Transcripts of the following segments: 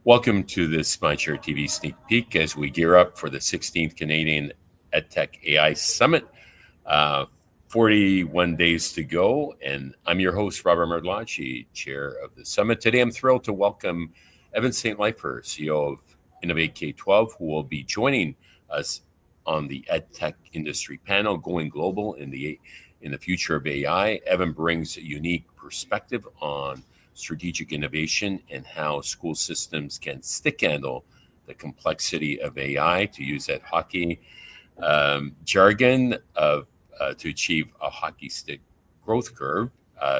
Welcome to this MindShareTV Sneak Peek as we gear up for the 16th Canadian EdTech AI Summit. 41 days to go, and I'm your host, Robert Martellacci, chair of the summit. Today, I'm thrilled to welcome Evan St. Leifer, CEO of Innovate K-12, who will be joining us on the EdTech Industry Panel, Going Global in the Future of AI. Evan brings a unique perspective on strategic innovation and how school systems can stick handle the complexity of AI, to use that hockey jargon, to achieve a hockey stick growth curve,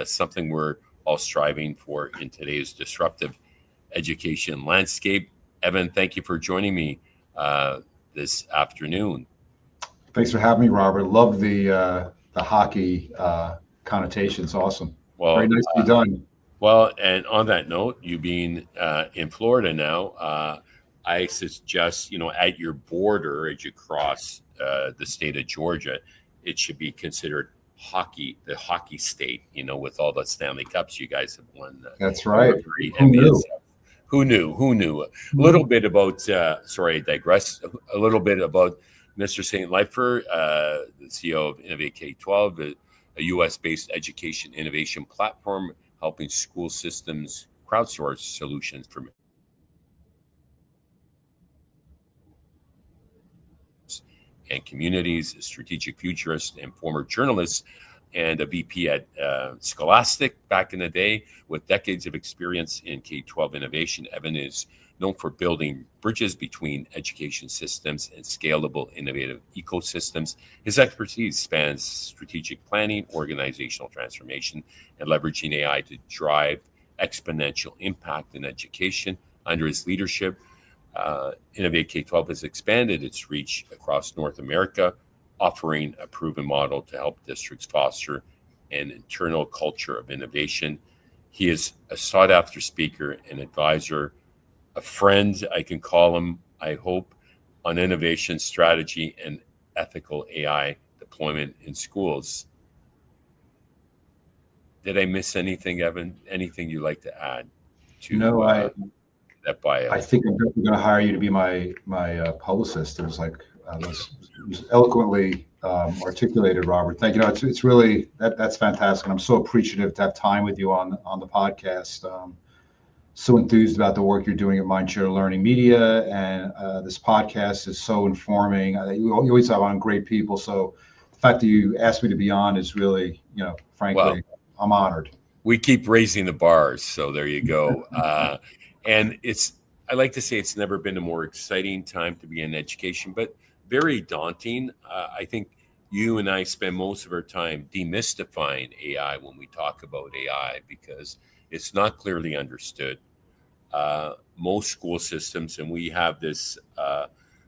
something we're all striving for in today's disruptive education landscape. Evan, thank you for joining me this afternoon. Thanks for having me, Robert. Love the hockey connotations. Awesome. Well, very nicely done. Well, and on that note, you being in Florida now, I suggest, at your border, as you cross the state of Georgia, it should be considered the hockey state, with all the Stanley Cups you guys have won. That's right. Who knew? Who knew? A little bit about, sorry, I digress, a little bit about Mr. St. Leifer, the CEO of Innovate K-12, a U.S.-based education innovation platform helping school systems crowdsource solutions for and communities, a strategic futurist and former journalist, and a VP at Scholastic back in the day. With decades of experience in K-12 innovation, Evan is known for building bridges between education systems and scalable, innovative ecosystems. His expertise spans strategic planning, organizational transformation, and leveraging AI to drive exponential impact in education. Under his leadership, Innovate K-12 has expanded its reach across North America, offering a proven model to help districts foster an internal culture of innovation. He is a sought-after speaker and advisor, a friend, I can call him, I hope, on innovation strategy and ethical AI deployment in schools. Did I miss anything, Evan? Anything you'd like to add to that bio? I think I'm definitely going to hire you to be my publicist. It was it was eloquently articulated, Robert. Thank you. It's really that's fantastic. I'm so appreciative to have time with you on the podcast. So enthused about the work you're doing at Mindshare Learning Media, and this podcast is so informing. You always have on great people, so the fact that you asked me to be on is really, frankly, I'm honored. We keep raising the bars, so there you go. And I like to say it's never been a more exciting time to be in education, but very daunting. I think you and I spend most of our time demystifying AI when we talk about AI, because it's not clearly understood. Most school systems, and we have this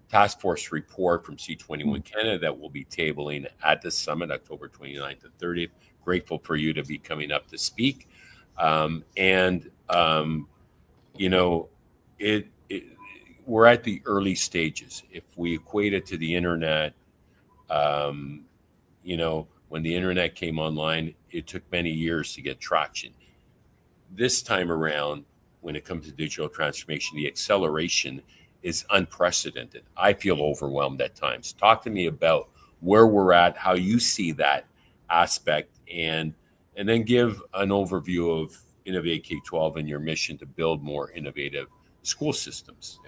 task force report from C21 Canada that we'll be tabling at the summit, October 29th and 30th. Grateful for you to be coming up to speak. We're at the early stages. If we equate it to the internet, when the internet came online, it took many years to get traction. This time around, when it comes to digital transformation, the acceleration is unprecedented. I feel overwhelmed at times. Talk to me about where we're at, how you see that aspect, and then give an overview of Innovate K-12 and your mission to build more innovative school systems.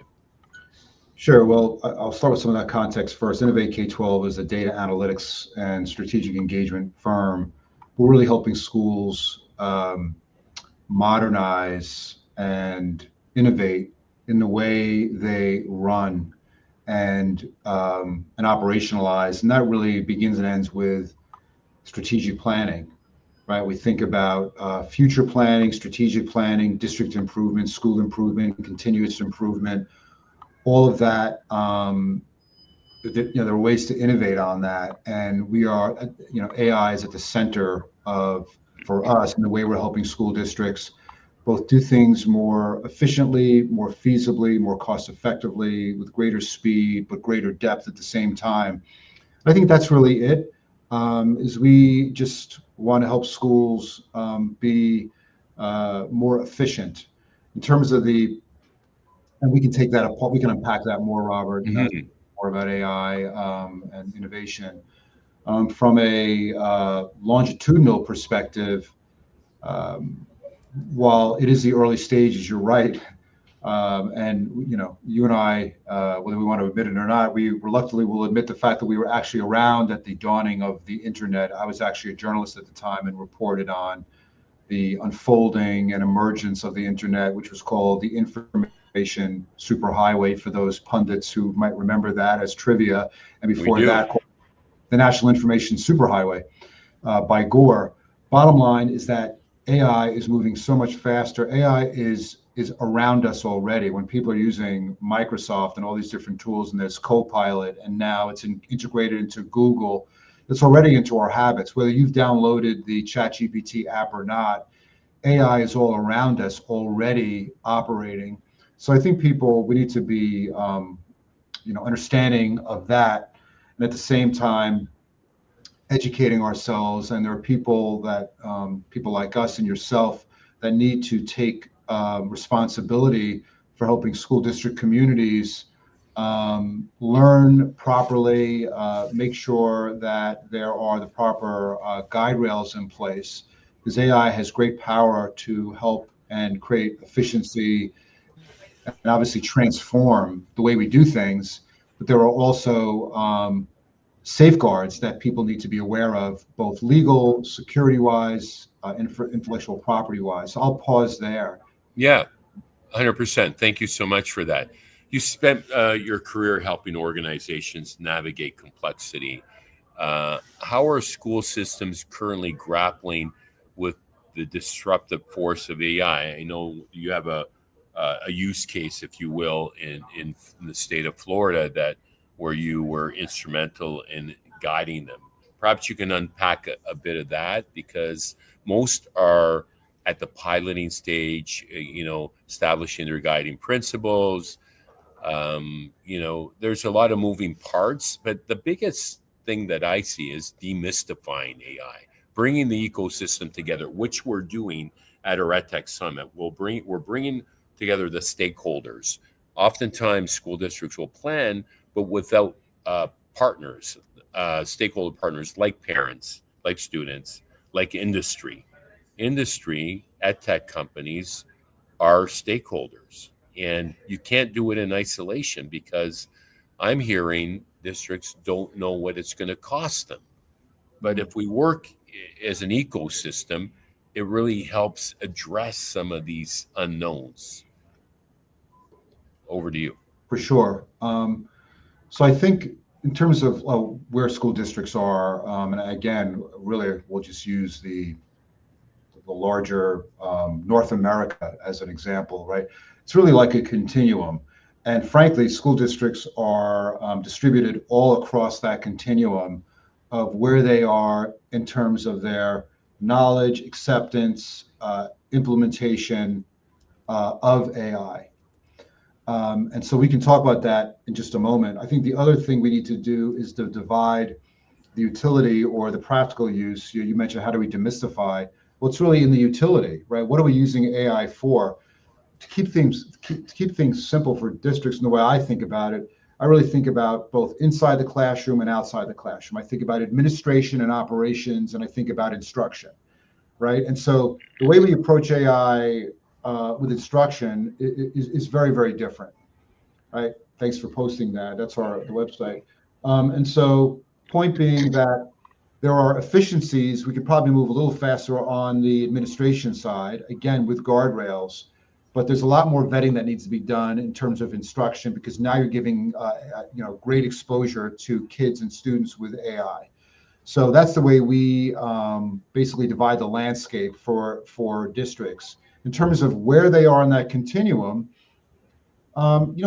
Sure. Well, I'll start with some of that context first. Innovate K-12 is a data analytics and strategic engagement firm. We're really helping schools modernize and innovate in the way they run and operationalize, and that really begins and ends with strategic planning, right? We think about future planning, strategic planning, district improvement, school improvement, continuous improvement, all of that. There are ways to innovate on that, and we are, AI is at the center for us in the way we're helping school districts both do things more efficiently, more feasibly, more cost effectively, with greater speed, but greater depth at the same time. I think that's really it. Is we just want to help schools be more efficient in terms of the And we can take that apart. We can unpack that more, Robert, Mhm. more about AI and innovation. From a longitudinal perspective, um, while it is the early stages, you're right. And you and I, whether we want to admit it or not, we reluctantly will admit the fact that we were actually around at the dawning of the internet. I was actually a journalist at the time and reported on the unfolding and emergence of the internet, which was called the information superhighway for those pundits who might remember that as trivia. And We before do. that, the National Information Superhighway by Gore. Bottom line is that AI is moving so much faster. AI is around us already. When people are using Microsoft and all these different tools, and there's Copilot, and now it's integrated into Google, it's already into our habits. Whether you've downloaded the ChatGPT app or not, AI is all around us already operating. So I think we need to be, understanding of that, and at the same time educating ourselves. And there are people like us and yourself that need to take responsibility for helping school district communities learn properly, make sure that there are the proper guide rails in place, because AI has great power to help and create efficiency and obviously transform the way we do things. But there are also safeguards that people need to be aware of, both legal, security-wise, intellectual property-wise. So I'll pause there. Yeah, 100%. Thank you so much for that. You spent your career helping organizations navigate complexity. How are school systems currently grappling with the disruptive force of AI? I know you have a use case, if you will, in the state of Florida that where you were instrumental in guiding them. Perhaps you can unpack a bit of that, because most are at the piloting stage, establishing their guiding principles. There's a lot of moving parts, but the biggest thing that I see is demystifying AI, bringing the ecosystem together, which we're doing at our EdTech Summit. We're bringing together the stakeholders. Oftentimes, school districts will plan, but without partners, stakeholder partners like parents, like students, like industry. Industry, EdTech companies are stakeholders, and you can't do it in isolation, because I'm hearing districts don't know what it's going to cost them. But if we work as an ecosystem, it really helps address some of these unknowns. Over to you. For sure. So I think in terms of where school districts are, and again, really, we'll just use the larger North America as an example, right? It's really like a continuum. And frankly, school districts are distributed all across that continuum of where they are in terms of their knowledge, acceptance, implementation of AI. And so we can talk about that in just a moment. I think the other thing we need to do is to divide the utility or the practical use. You mentioned, how do we demystify? Well, it's really in the utility, right? What are we using AI for? To keep things simple for districts. And the way I think about it, I really think about both inside the classroom and outside the classroom. I think about administration and operations, and I think about instruction, right? And so the way we approach AI with instruction is very, very different, right? Thanks for posting that. That's the website. And so point being that there are efficiencies. We could probably move a little faster on the administration side, again, with guardrails, but there's a lot more vetting that needs to be done in terms of instruction, because now you're giving great exposure to kids and students with AI. So that's the way we basically divide the landscape for districts. In terms of where they are in that continuum,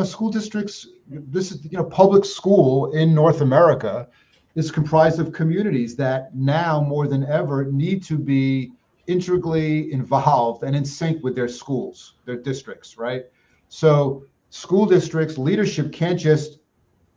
school districts, this is, public school in North America is comprised of communities that now more than ever need to be integrally involved and in sync with their schools, their districts, right? So school districts leadership can't just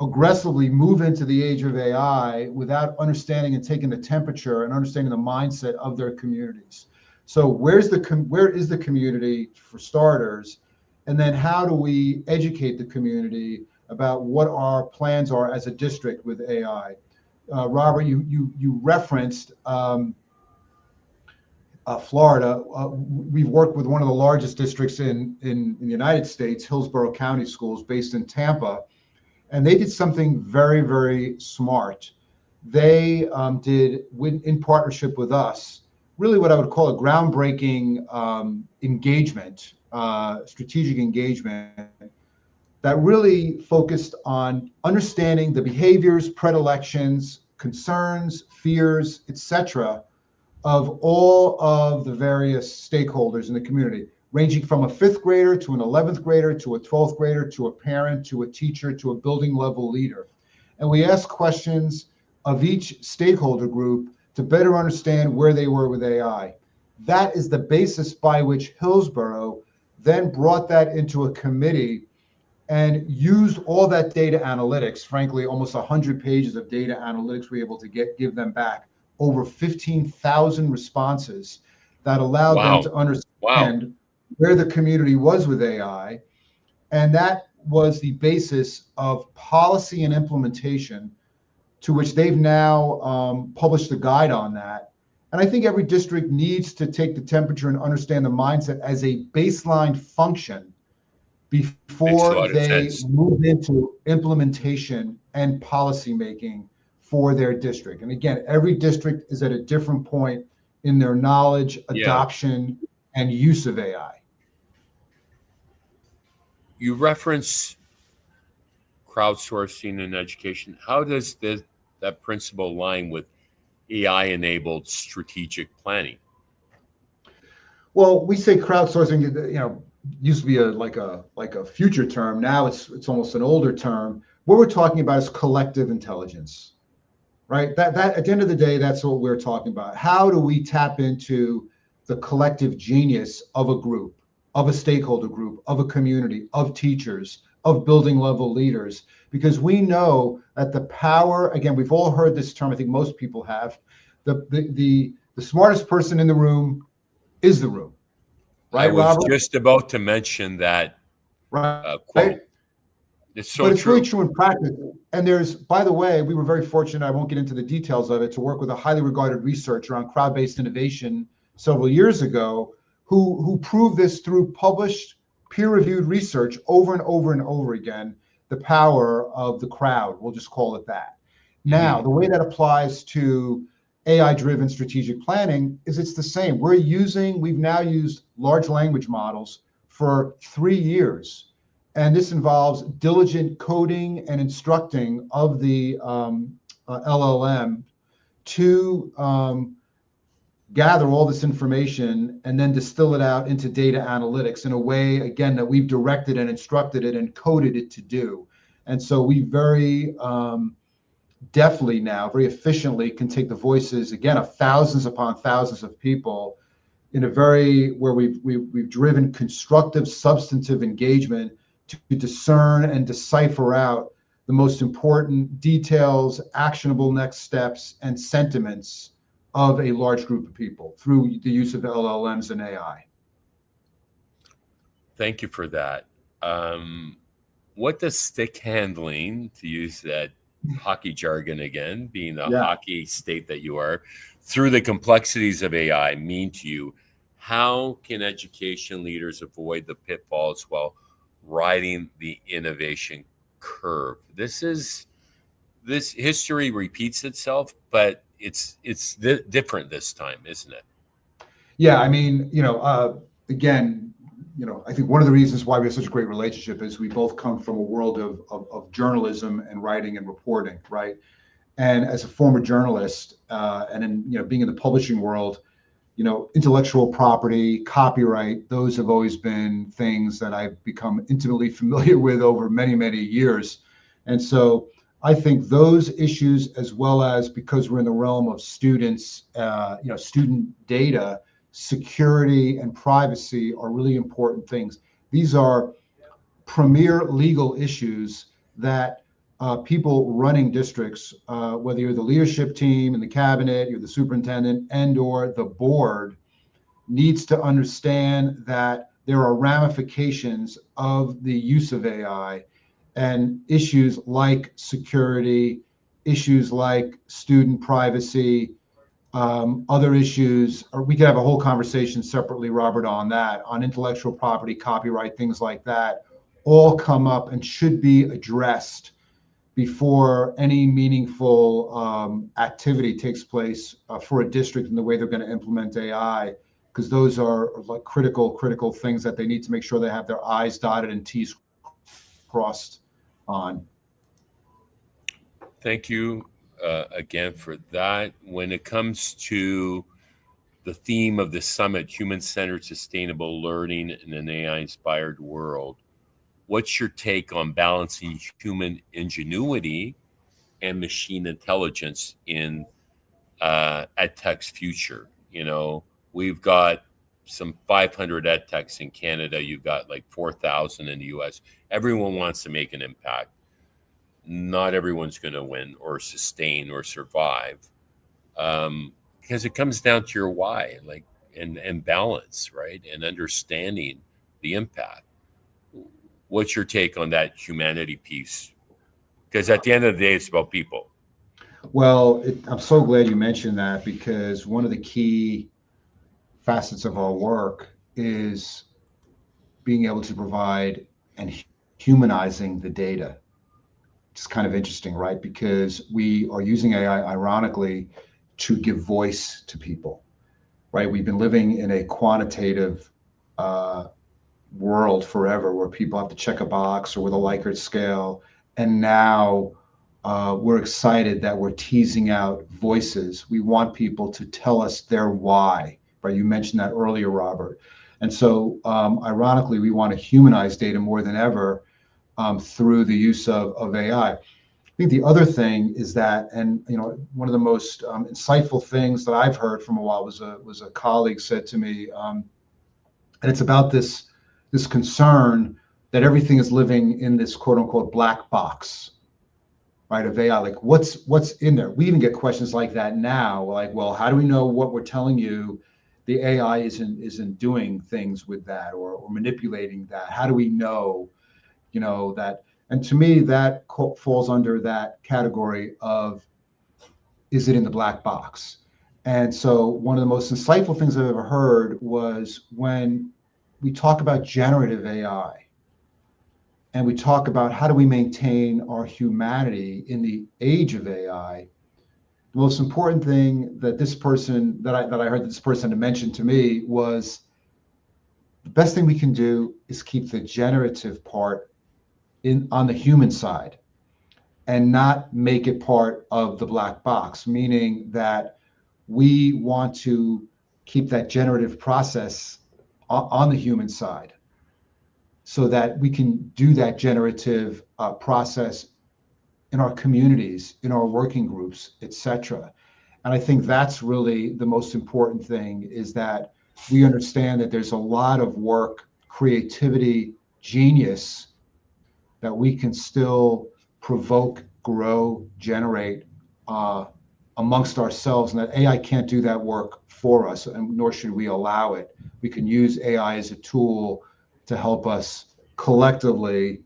aggressively move into the age of AI without understanding and taking the temperature and understanding the mindset of their communities. So where is the community, for starters? And then how do we educate the community about what our plans are as a district with AI? Robert, you referenced Florida. We've worked with one of the largest districts in the United States, Hillsborough County Schools, based in Tampa, and they did something very, very smart. They did, in partnership with us, really what I would call a groundbreaking engagement, strategic engagement that really focused on understanding the behaviors, predilections, concerns, fears, etc., of all of the various stakeholders in the community, ranging from a 5th grader to an 11th grader to a 12th grader to a parent to a teacher to a building level leader. And we asked questions of each stakeholder group to better understand where they were with AI. That is the basis by which Hillsborough then brought that into a committee and used all that data analytics. Frankly, almost 100 pages of data analytics we were able to give them back, over 15,000 responses that allowed them to understand where the community was with AI. And that was the basis of policy and implementation, to which they've now published a guide on that. And I think every district needs to take the temperature and understand the mindset as a baseline function before they move into implementation and policy making for their district. And again, every district is at a different point in their knowledge, adoption, and use of AI. You reference crowdsourcing in education. How does that principle align with AI-enabled strategic planning? Well, we say crowdsourcing, used to be like a future term. Now it's almost an older term. What we're talking about is collective intelligence, right? That at the end of the day, that's what we're talking about. How do we tap into the collective genius of a group, of a stakeholder group, of a community, of teachers, of building level leaders? Because we know that the power, again, we've all heard this term, I think most people have, the smartest person in the room is the room. Right, I was Robert? just about to mention that quote. It's so but it's true. Really true in practice. And there's, by the way, we were very fortunate, I won't get into the details of it, to work with a highly regarded researcher on crowd-based innovation several years ago, who proved this through published peer-reviewed research over and over and over again, the power of the crowd, we'll just call it that. Now, the way that applies to AI-driven strategic planning is it's the same. We've now used large language models for 3 years. And this involves diligent coding and instructing of the LLM to gather all this information and then distill it out into data analytics in a way, again, that we've directed and instructed it and coded it to do. And so we very deftly now, very efficiently can take the voices, again, of thousands upon thousands of people in a where we've driven constructive, substantive engagement to discern and decipher out the most important details, actionable next steps, and sentiments of a large group of people through the use of LLMs and AI. Thank you for that. What does stick handling, to use that hockey jargon again, being the hockey state that you are, through the complexities of AI mean to you? How can education leaders avoid the pitfalls while riding the innovation curve? This history repeats itself, but it's different this time, isn't it? Yeah, I mean, again, I think one of the reasons why we have such a great relationship is we both come from a world of journalism and writing and reporting, right? And as a former journalist, and in being in the publishing world, intellectual property, copyright, those have always been things that I've become intimately familiar with over many, many years. And so I think those issues, as well as, because we're in the realm of students, student data, security and privacy are really important things. These are premier legal issues that people running districts, whether you're the leadership team in the cabinet, you're the superintendent, and or the board, needs to understand that there are ramifications of the use of AI, and issues like security, issues like student privacy, other issues, or we could have a whole conversation separately, Robert, on that, on intellectual property, copyright, things like that, all come up and should be addressed before any meaningful activity takes place for a district in the way they're going to implement AI, because those are like critical things that they need to make sure they have their I's dotted and T's crossed on. Thank you again for that. When it comes to the theme of the summit, human-centered sustainable learning in an AI-inspired world, what's your take on balancing human ingenuity and machine intelligence in EdTech's future? You know, we've got some 500 EdTechs in Canada. You've got like 4,000 in the US. Everyone wants to make an impact. Not everyone's going to win or sustain or survive, because it comes down to your why, like, and balance, right? And understanding the impact. What's your take on that humanity piece? Because at the end of the day, it's about people. Well, I'm so glad you mentioned that, because one of the key facets of our work is being able to provide and humanizing the data. It's kind of interesting, right? Because we are using AI, ironically, to give voice to people, right? We've been living in a quantitative world forever, where people have to check a box or with a Likert scale. And now we're excited that we're teasing out voices. We want people to tell us their why, right? You mentioned that earlier, Robert. And so, ironically, we want to humanize data more than ever through the use of AI. I think the other thing is that, and one of the most insightful things that I've heard from a while was a colleague said to me, and it's about this concern that everything is living in this quote unquote black box, right, of AI. Like, what's in there? We even get questions like that now, like, well, how do we know what we're telling you the AI isn't doing things with that, or manipulating that? How do we know, that? And to me, that falls under that category of, is it in the black box? And so one of the most insightful things I've ever heard was when we talk about generative AI, and we talk about how do we maintain our humanity in the age of AI. The most important thing that this person that I heard this person had mentioned to me was, the best thing we can do is keep the generative part on the human side, and not make it part of the black box, meaning that we want to keep that generative process on the human side, so that we can do that generative process in our communities, in our working groups, etc. And I think that's really the most important thing, is that we understand that there's a lot of work, creativity, genius that we can still provoke, grow, generate amongst ourselves, and that AI can't do that work for us, and nor should we allow it. We can use AI as a tool to help us collectively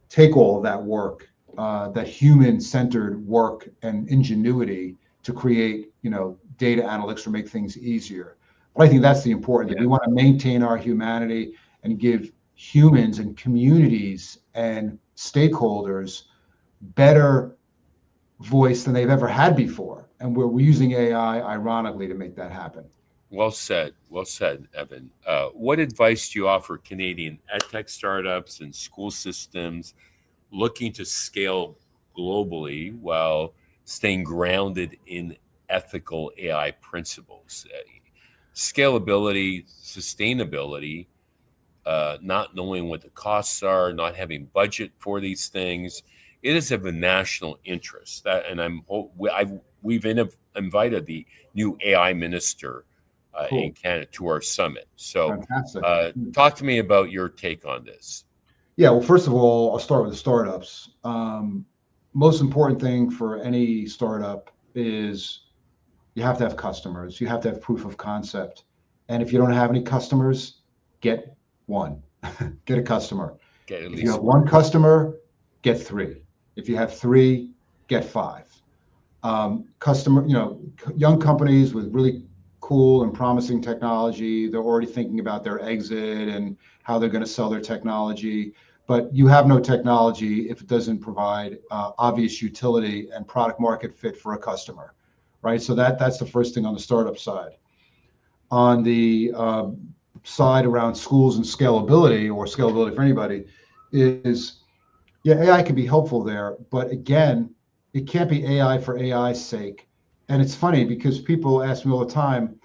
take all of that work, that human-centered work and ingenuity, to create, data analytics or make things easier. But I think that's the important thing. We want to maintain our humanity and give humans and communities and stakeholders better voice than they've ever had before. And we're using AI, ironically, to make that happen. Well said, Evan. What advice do you offer Canadian EdTech startups and school systems looking to scale globally while staying grounded in ethical AI principles? Scalability, sustainability, not knowing what the costs are, not having budget for these things. It is of a national interest. We've invited the new AI minister in Canada to our summit. So talk to me about your take on this. Yeah, well, first of all, I'll start with the startups. Most important thing for any startup is you have to have customers. You have to have proof of concept. And if you don't have any customers, get one. Get a customer. Get at If you least have one customer, get three. If you have three, get five. Customer, young companies with really cool and promising technology, they're already thinking about their exit and how they're going to sell their technology. But you have no technology if it doesn't provide obvious utility and product market fit for a customer, right? So that's the first thing on the startup side. On the side around schools and scalability, or scalability for anybody, is yeah, AI can be helpful there, but again, it can't be AI for AI's sake. And it's funny because people ask me all the time,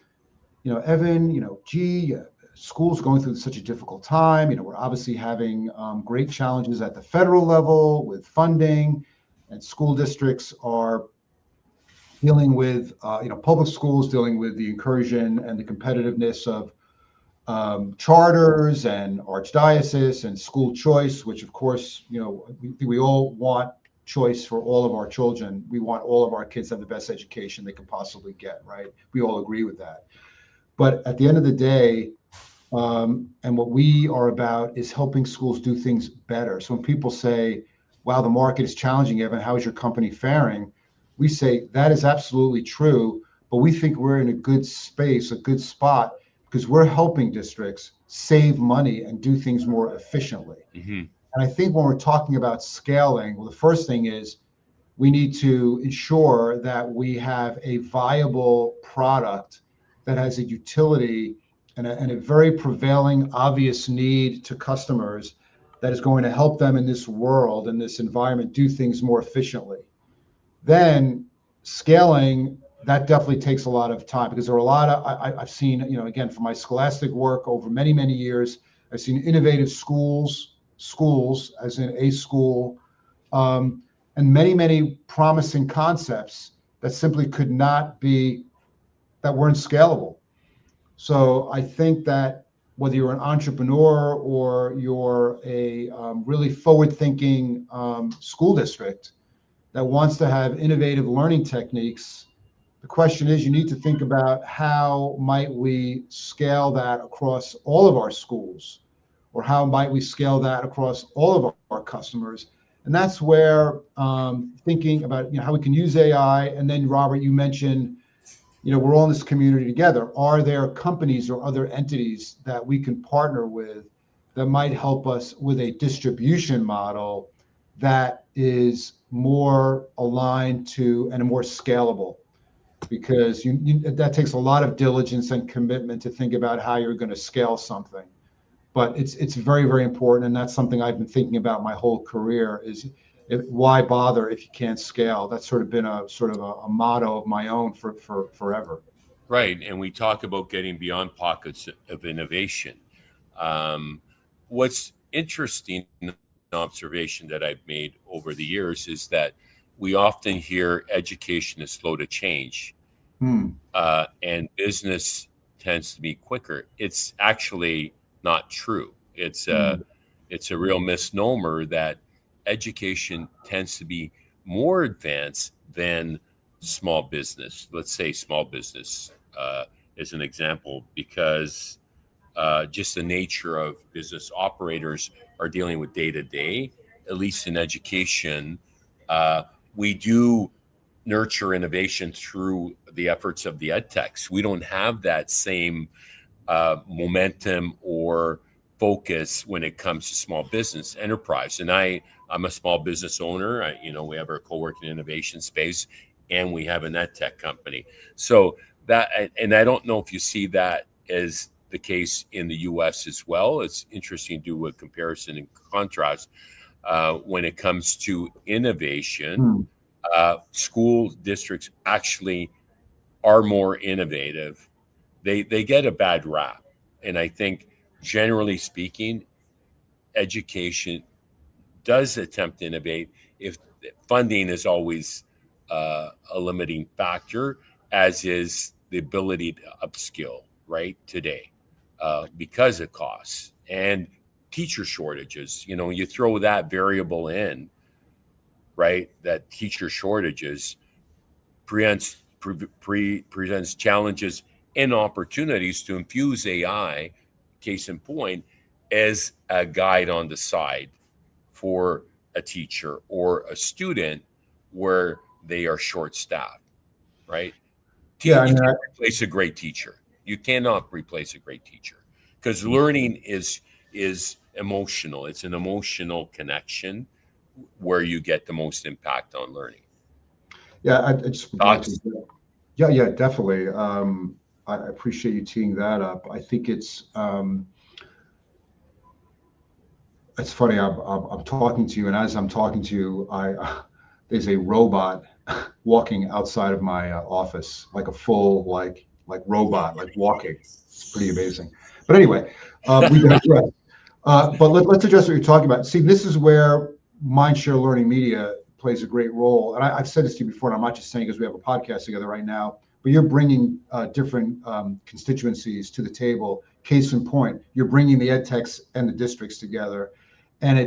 Evan, gee, school's going through such a difficult time. We're obviously having great challenges at the federal level with funding, and school districts are dealing with, public schools dealing with the incursion and the competitiveness of charters and archdiocese and school choice, which of course, we all want choice for all of our children. We want all of our kids to have the best education they can possibly get, right? We all agree with that. But at the end of the day, and what we are about is helping schools do things better. So when people say, wow, the market is challenging, Evan, how is your company faring? We say that is absolutely true, but we think we're in a good space, a good spot, because we're helping districts save money and do things more efficiently. Mm-hmm. And I think when we're talking about scaling, well, the first thing is we need to ensure that we have a viable product that has a utility and a very prevailing, obvious need to customers that is going to help them in this world, in this environment, do things more efficiently. Then scaling, that definitely takes a lot of time, because there are a lot of, I've seen, again, from my scholastic work over many, many years, I've seen innovative schools as in a school, and many, many promising concepts that simply could not be, that weren't scalable. So I think that whether you're an entrepreneur or you're a really forward-thinking school district that wants to have innovative learning techniques, the question is, you need to think about how might we scale that across all of our schools, or how might we scale that across all of our customers. And that's where thinking about how we can use AI. And then, Robert, you mentioned, we're all in this community together. Are there companies or other entities that we can partner with that might help us with a distribution model that is more aligned to and more scalable? Because that takes a lot of diligence and commitment to think about how you're going to scale something. But it's very, very important, and that's something I've been thinking about my whole career, is why bother if you can't scale? That's sort of been a motto of my own for forever. Right, and we talk about getting beyond pockets of innovation. What's interesting, an observation that I've made over the years, is that we often hear education is slow to change, and business tends to be quicker. It's actually not true. It's a real misnomer that education tends to be more advanced than small business. Let's say small business as an example, because just the nature of business operators are dealing with day to day. At least in education, we do nurture innovation through the efforts of the edtechs. We don't have that same momentum or focus when it comes to small business enterprise. And I'm a small business owner. We have our co-working innovation space, and we have an edtech company. So that, and I don't know if you see that as the case in the U.S. as well. It's interesting to do a comparison and contrast when it comes to innovation. School districts actually are more innovative. They get a bad rap, and I think, generally speaking, education does attempt to innovate. If funding is always a limiting factor, as is the ability to upskill right today, because of costs and teacher shortages. You throw that variable in, right? That teacher shortages presents challenges and opportunities to infuse AI. Case in point, as a guide on the side for a teacher or a student where they are short-staffed, right? Yeah, I You mean, can't replace a great teacher. You cannot replace a great teacher because learning is emotional. It's an emotional connection where you get the most impact on learning. yeah, I just would like to. Thoughts? Yeah, definitely. I appreciate you teeing that up. I think it's funny. I'm talking to you, and as I'm talking to you, there's a robot walking outside of my office, like a full robot, like walking. It's pretty amazing. But anyway, we digress. But let's address what you're talking about. See, this is where Mindshare Learning Media plays a great role. And I've said this to you before, and I'm not just saying because we have a podcast together right now, but you're bringing different constituencies to the table. Case in point, you're bringing the ed techs and the districts together. And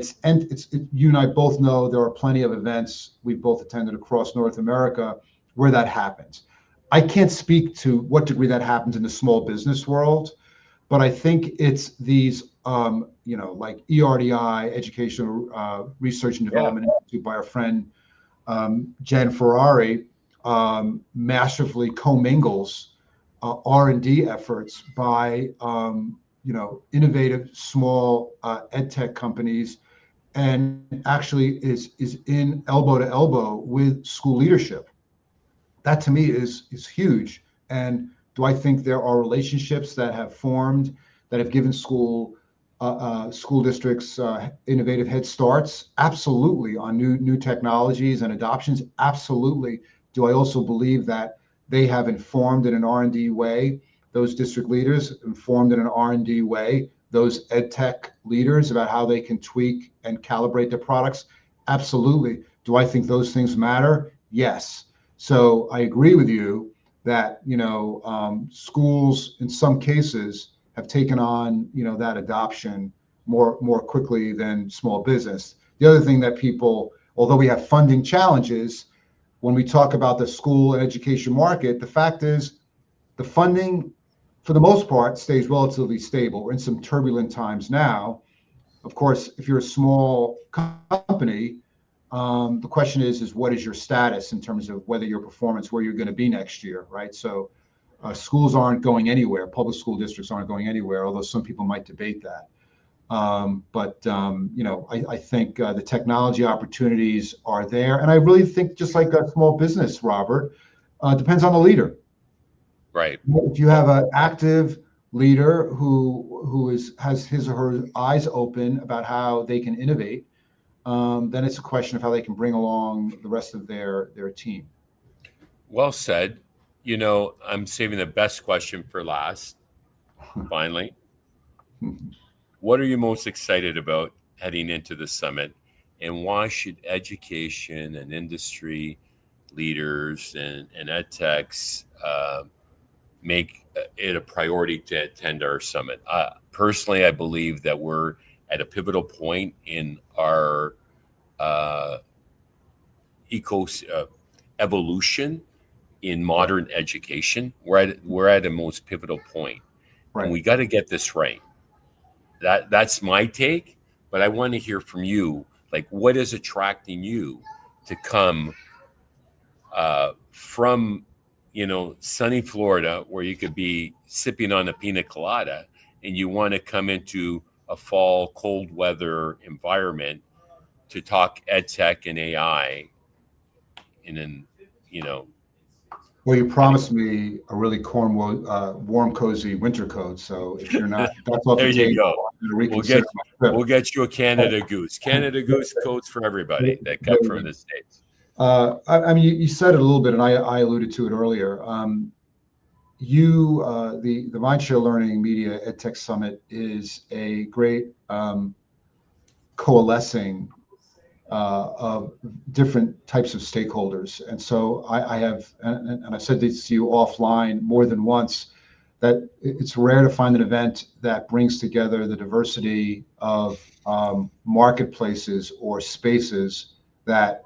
you and I both know there are plenty of events we've both attended across North America where that happens. I can't speak to what degree that happens in the small business world, but I think it's these, like ERDI, Educational Research and Development Institute, by our friend Jen Ferrari, massively commingles R&D efforts by innovative small ed tech companies, and actually is in elbow to elbow with school leadership. That to me is huge. And do I think there are relationships that have formed that have given school districts innovative head starts? Absolutely. On new technologies and adoptions? Absolutely. Do I also believe that they have informed in an R&D way, those district leaders informed in an R&D way, those ed tech leaders about how they can tweak and calibrate their products? Absolutely. Do I think those things matter? Yes. So I agree with you that schools in some cases have taken on that adoption more quickly than small business. The other thing that people, although we have funding challenges, when we talk about the school and education market, the fact is the funding, for the most part, stays relatively stable. We're in some turbulent times now. Of course, if you're a small company, the question is what is your status in terms of whether your performance, where you're going to be next year, right? So schools aren't going anywhere. Public school districts aren't going anywhere, although some people might debate that. I think the technology opportunities are there. And I really think, just like a small business, Robert, depends on the leader. Right. If you have an active leader who has his or her eyes open about how they can innovate, then it's a question of how they can bring along the rest of their team. Well said. I'm saving the best question for last. Finally, what are you most excited about heading into the summit, and why should education and industry leaders and ed techs make it a priority to attend our summit? Personally, I believe that we're at a pivotal point in our evolution in modern education. We're at a most pivotal point, and we got to get this right. That's my take, but I want to hear from you. Like, what is attracting you to come from sunny Florida, where you could be sipping on a pina colada, and you want to come into a fall cold weather environment to talk ed tech and AI Well, you promised me a really warm, cozy winter coat. So if you're not, that's off there the table. You go. We'll get you a Canada Goose. Canada Goose coats for everybody that come from the States. I mean, you said it a little bit, and I alluded to it earlier. The Mindshare Learning Media EdTech Summit is a great coalescing of different types of stakeholders. And so I have, and I've said this to you offline more than once, that it's rare to find an event that brings together the diversity of marketplaces or spaces that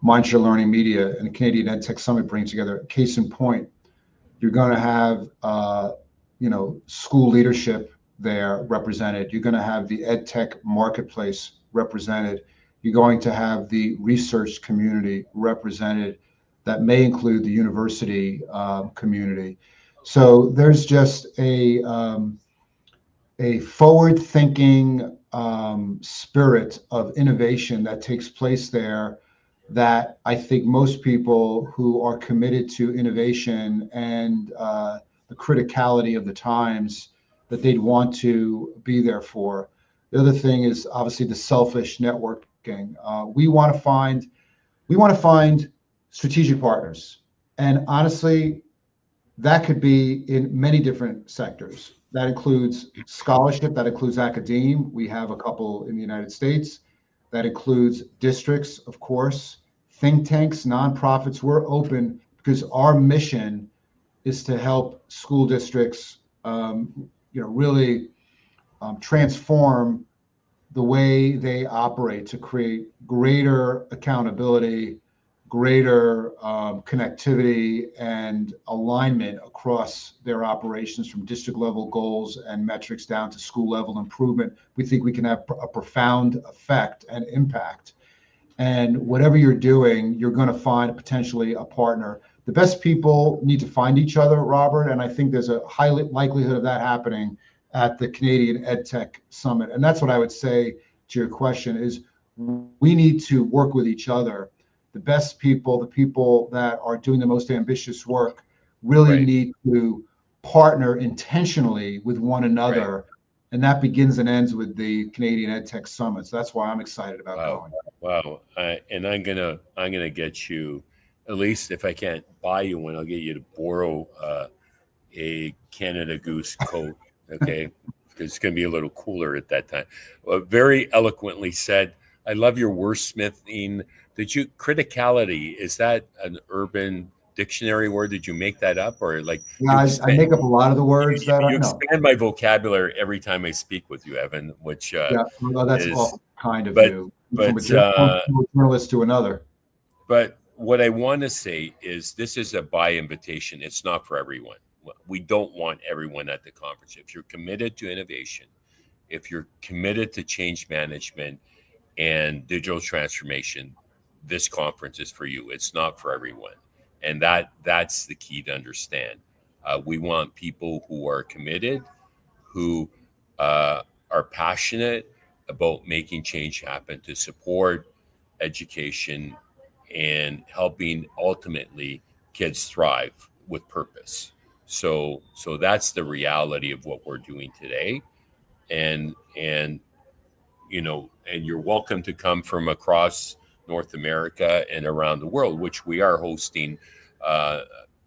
Mindshare Learning Media and the Canadian EdTech Summit bring together. Case in point, you're going to have, school leadership there represented. You're going to have the EdTech marketplace represented. You're going to have the research community represented. That may include the university community. So there's just a forward-thinking spirit of innovation that takes place there that I think most people who are committed to innovation and the criticality of the times that they'd want to be there for. The other thing is obviously the selfish networking. We want to find strategic partners, and honestly, that could be in many different sectors. That includes scholarship, that includes academia. We have a couple in the United States. That includes districts, of course, think tanks, nonprofits. We're open because our mission is to help school districts, really transform the way they operate to create greater accountability, greater connectivity and alignment across their operations, from district level goals and metrics down to school level improvement. We think we can have a profound effect and impact. And whatever you're doing, you're going to find potentially a partner. The best people need to find each other, Robert, and I think there's a high likelihood of that happening at the Canadian EdTech Summit. And that's what I would say to your question is we need to work with each other. The best people, the people that are doing the most ambitious work, really need to partner intentionally with one another. Right. And that begins and ends with the Canadian EdTech Summit. So that's why I'm excited about going. Wow. And I'm gonna get you, at least if I can't buy you one, I'll get you to borrow a Canada Goose coat, okay? Because it's gonna be a little cooler at that time. Very eloquently said. I love your wordsmithing. Criticality, is that an Urban Dictionary word? Did you make that up, or like? Yeah, I make up a lot of the words that I know. You expand my vocabulary every time I speak with you, Evan, which well, that's all kind of you. From a journalist to another. But what I want to say is this is a by invitation. It's not for everyone. We don't want everyone at the conference. If you're committed to innovation, if you're committed to change management and digital transformation, this conference is for you. It's not for everyone. And that's the key to understand. We want people who are committed, who are passionate about making change happen, to support education and helping ultimately kids thrive with purpose. So that's the reality of what we're doing today. And you're welcome to come from across North America and around the world, which we are hosting.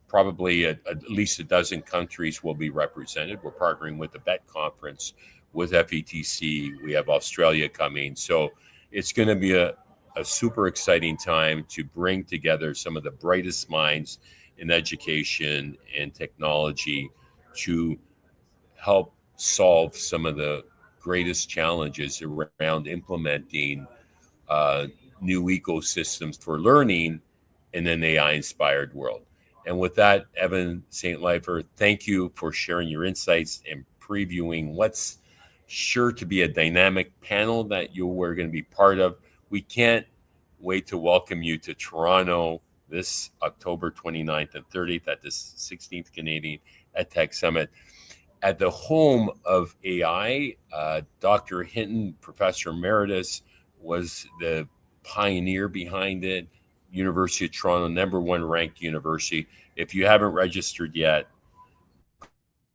Probably at least a dozen countries will be represented. We're partnering with the BET conference, with FETC. We have Australia coming. So it's going to be a super exciting time to bring together some of the brightest minds in education and technology to help solve some of the greatest challenges around implementing new ecosystems for learning in an AI-inspired world. And with that, Evan St. Leifer, thank you for sharing your insights and previewing what's sure to be a dynamic panel that you were going to be part of. We can't wait to welcome you to Toronto this October 29th and 30th at the 16th Canadian EdTech Summit. At the home of AI, Dr. Hinton, Professor Emeritus, was the pioneer behind it. University of Toronto, #1 ranked university. If you haven't registered yet,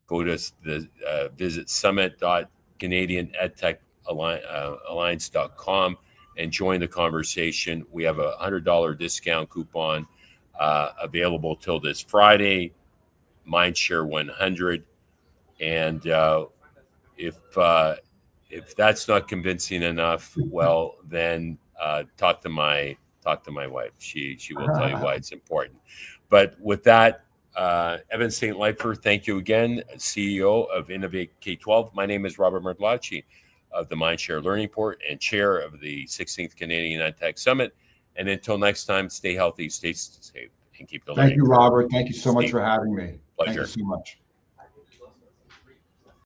go to the visit summit.canadianedtechalliance.com and join the conversation. We have a $100 discount coupon available till this Friday, Mindshare 100. And if that's not convincing enough, well, then talk to my wife. She will tell you why it's important. But with that, Evan St. Leifer, thank you again, CEO of Innovate K-12. My name is Robert Martellacci of the Mindshare Learning Port and chair of the 16th Canadian EdTech Summit. And until next time, stay healthy, stay safe, and keep the learning. Thank you, Robert. Thank you so much for having me. Pleasure. Thank you so much.